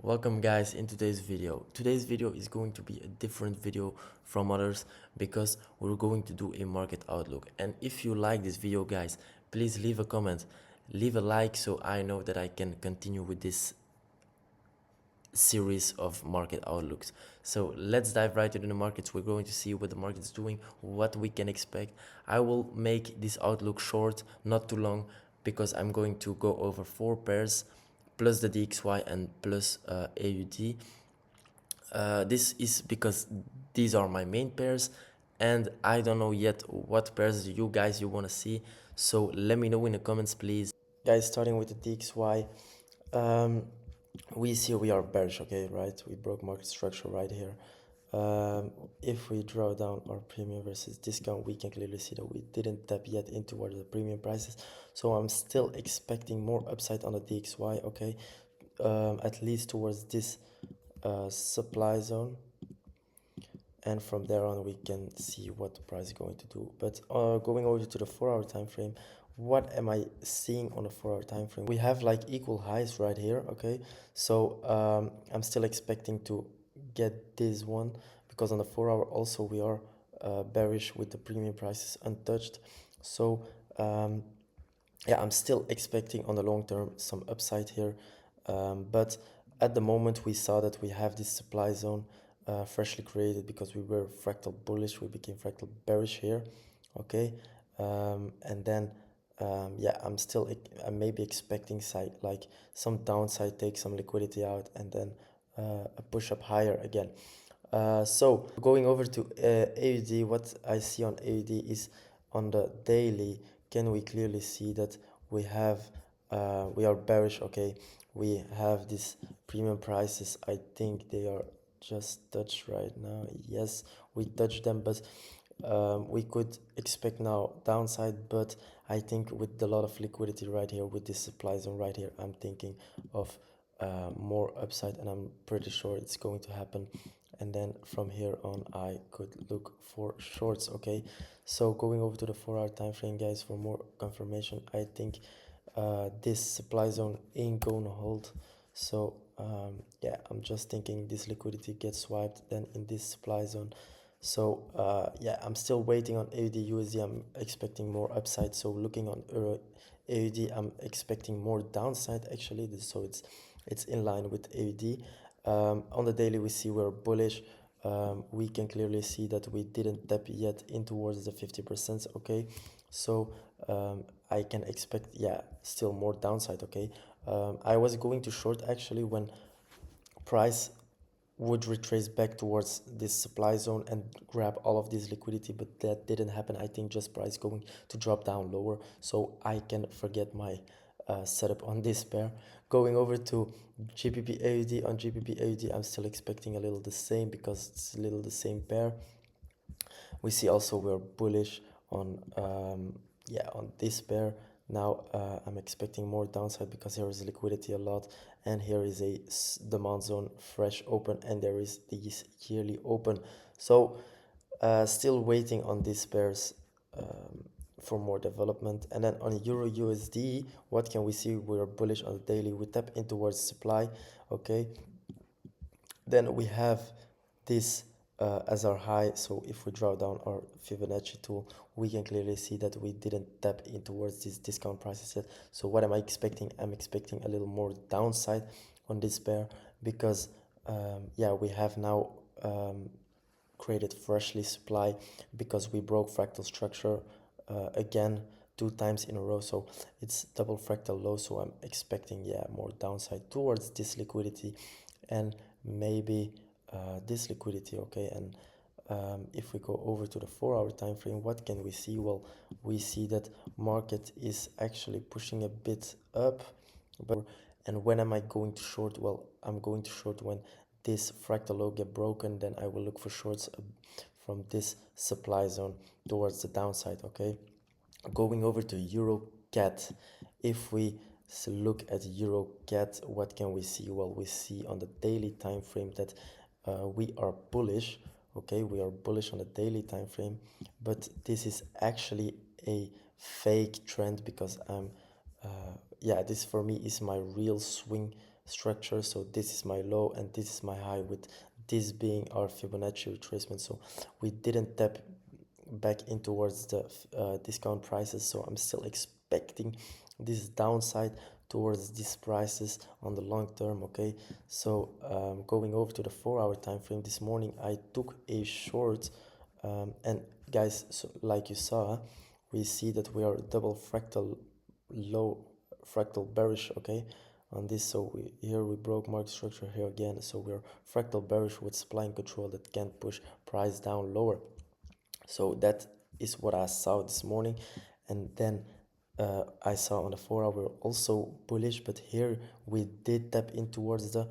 Welcome guys in today's video. Today's video is going to be a different video from others because we're going to do a market outlook. And if you like this video guys, please leave a comment, leave a like so I know that I can continue with this series of market outlooks. So let's dive right into the markets. We're going to see what the market is doing, what we can expect. I will make this outlook short, not too long, because I'm going to go over 4 pairs plus the DXY and plus AUD. This is because these are my main pairs and I don't know yet what pairs you guys you want to see, so let me know in the comments please. Guys, starting with the DXY, we see we are bearish, okay, right? We broke market structure right here. If we draw down our premium versus discount, we can clearly see that we didn't tap yet in towards the premium prices, so I'm still expecting more upside on the DXY, okay, at least towards this supply zone, and from there on we can see what the price is going to do. But going over to the 4-hour time frame, what am I seeing on the 4-hour time frame? We have like equal highs right here, okay, so I'm still expecting to get this one, because on the 4-hour also we are bearish with the premium prices untouched. So yeah, I'm still expecting on the long term some upside here, but at the moment we saw that we have this supply zone freshly created because we were fractal bullish, we became fractal bearish here, okay, and then yeah, I'm maybe expecting side like some downside, take some liquidity out, and then a push up higher again. So going over to AUD, what I see on AUD is on the daily, can we clearly see that we have we are bearish, okay, we have these premium prices. I think they are just touched right now. Yes, we touched them, but we could expect now downside, but I think with a lot of liquidity right here, with this supply zone right here, I'm thinking of more upside, and I'm pretty sure it's going to happen. And then from here on I could look for shorts, okay. So going over to the 4-hour time frame guys for more confirmation, I think this supply zone ain't gonna hold. So yeah, I'm just thinking this liquidity gets swiped then in this supply zone. So yeah, I'm still waiting on AUD USD. I'm expecting more upside. So looking on Euro AUD, I'm expecting more downside actually. So it's in line with AUD. On the daily we see we're bullish. We can clearly see that we didn't tap yet in towards the 50%, okay. So I can expect, yeah, still more downside, okay. I was going to short actually when price would retrace back towards this supply zone and grab all of this liquidity, but that didn't happen. I think just price going to drop down lower, so I can forget my setup on this pair. Going over to GBP AUD, on GBP AUD I'm still expecting a little the same because it's a little the same pair. We see also we're bullish on yeah, on this pair. Now I'm expecting more downside because here is liquidity a lot, and here is a demand zone fresh open, and there is this yearly open. So still waiting on these pairs for more development. And then on Euro USD, what can we see? We're bullish on the daily, we tap in towards supply, okay. Then we have this as our high. So if we draw down our Fibonacci tool, we can clearly see that we didn't tap in towards these discount prices yet. So what am I expecting? I'm expecting a little more downside on this pair because yeah, we have now created freshly supply because we broke fractal structure again 2 times in a row, so it's double fractal low. So I'm expecting, yeah, more downside towards this liquidity and maybe this liquidity, okay. And if we go over to the 4-hour time frame, what can we see? Well, we see that market is actually pushing a bit up, but and when am I going to short? Well, I'm going to short when this fractal low get broken, then I will look for shorts from this supply zone towards the downside, okay. Going over to Euro CAD, if we look at Euro CAD, what can we see? Well, we see on the daily time frame that we are bullish, okay. We are bullish on the daily time frame, but this is actually a fake trend because I'm yeah, this for me is my real swing structure. So this is my low and this is my high, with this being our Fibonacci retracement. So we didn't tap back in towards the discount prices, so I'm still expecting this downside towards these prices on the long term. Okay, so going over to the 4 hour time frame, this morning I took a short, and guys, so like you saw, we see that we are double fractal low, fractal bearish, okay, on this. So here we broke market structure here again, so we're fractal bearish with supply and control that can push price down lower. So that is what I saw this morning. And then I saw on the 4 hour also bullish, but here we did tap in towards the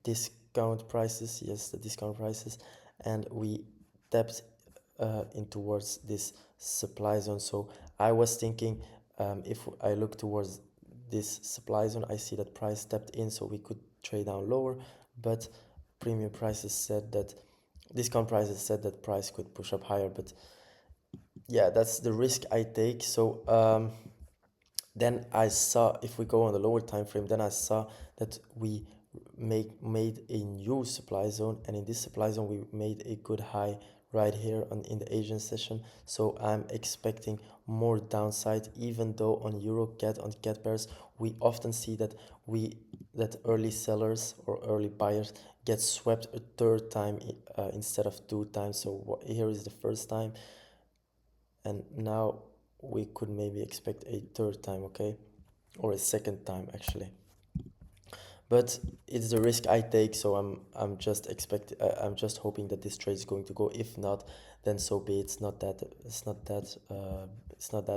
discount prices. Yes, the discount prices, and we tapped in towards this supply zone. So I was thinking, if I look towards this supply zone, I see that price tapped in, so we could trade down lower, but premium prices said that, discount prices said that price could push up higher. But yeah, that's the risk I take. So then I saw, if we go on the lower time frame, then I saw that we made a new supply zone, and in this supply zone we made a good high right here in the Asian session. So I'm expecting more downside, even though on euro cat, on cat pairs, we often see that early sellers or early buyers get swept a third time instead of two times. So here is the first time, and now we could maybe expect a third time, okay, or a second time actually. But it's the risk I take, so I'm just I'm just hoping that this trade is going to go. If not, then so be it. It's not that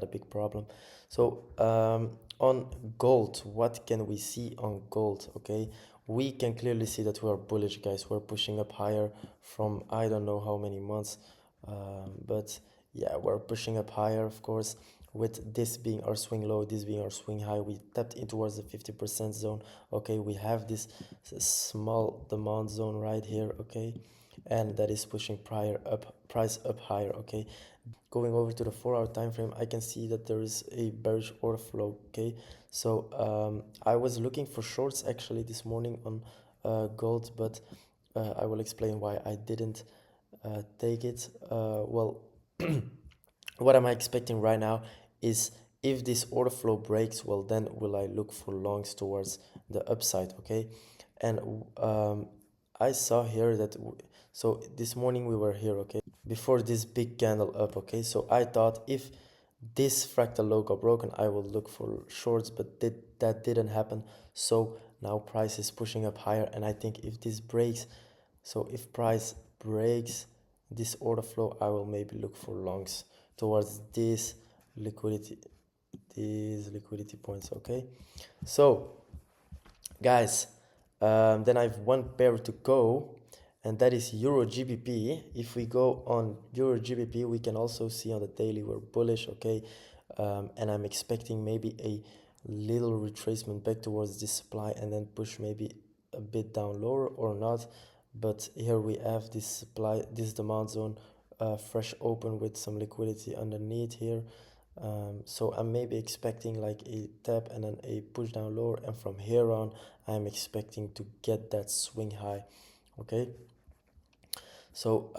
a big problem. So on gold, what can we see on gold? Okay, we can clearly see that we are bullish, guys. We're pushing up higher from I don't know how many months, but yeah, we're pushing up higher, of course, with this being our swing low, this being our swing high. We tapped in towards the 50% zone. Okay, we have this small demand zone right here, okay, and that is pushing price up higher. Okay, going over to the 4 hour time frame, I can see that there is a bearish order flow. Okay, so I was looking for shorts actually this morning on gold, but I will explain why I didn't take it. Well, what am I expecting right now is, if this order flow breaks, well, then will I look for longs towards the upside, okay? And I saw here that, so this morning we were here, okay, before this big candle up, okay? So I thought if this fractal low got broken, I will look for shorts, but that didn't happen. So now price is pushing up higher, and I think if this breaks, so if price breaks this order flow, I will maybe look for longs towards liquidity these liquidity points. Okay, so guys, then I have one pair to go, and that is Euro GBP. If we go on Euro GBP, we can also see on the daily we're bullish, okay, and I'm expecting maybe a little retracement back towards this supply and then push maybe a bit down lower or not. But here we have this supply, this demand zone, fresh open with some liquidity underneath here. So I'm maybe expecting like a tap and then a push down lower, and from here on I'm expecting to get that swing high. Okay, so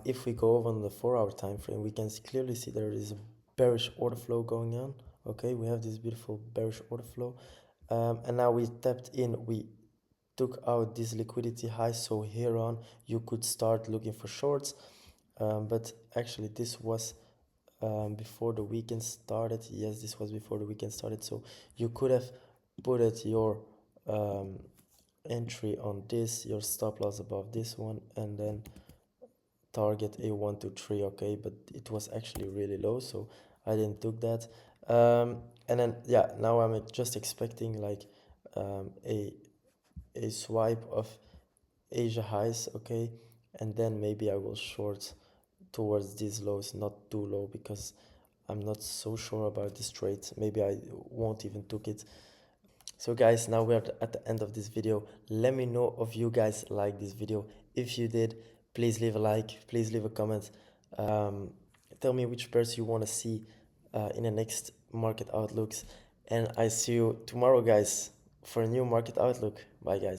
if we go over on the 4 hour time frame, we can clearly see there is a bearish order flow going on. Okay, we have this beautiful bearish order flow, and now we tapped in, we took out this liquidity high, so here on you could start looking for shorts. But actually this was before the weekend started. Yes, this was before the weekend started, so you could have put it your entry on this, your stop loss above this one, and then target a 1 2 3. Okay, but it was actually really low, so I didn't took that. And then yeah, now I'm just expecting like a swipe of Asia highs, okay, and then maybe I will short towards these lows, not too low, because I'm not so sure about this trade. Maybe I won't even took it. So guys, now we're at the end of this video. Let me know if you guys like this video. If you did, please leave a like, please leave a comment. Tell me which pairs you want to see in the next market outlooks. And I see you tomorrow, guys. for a new market outlook. Bye, guys.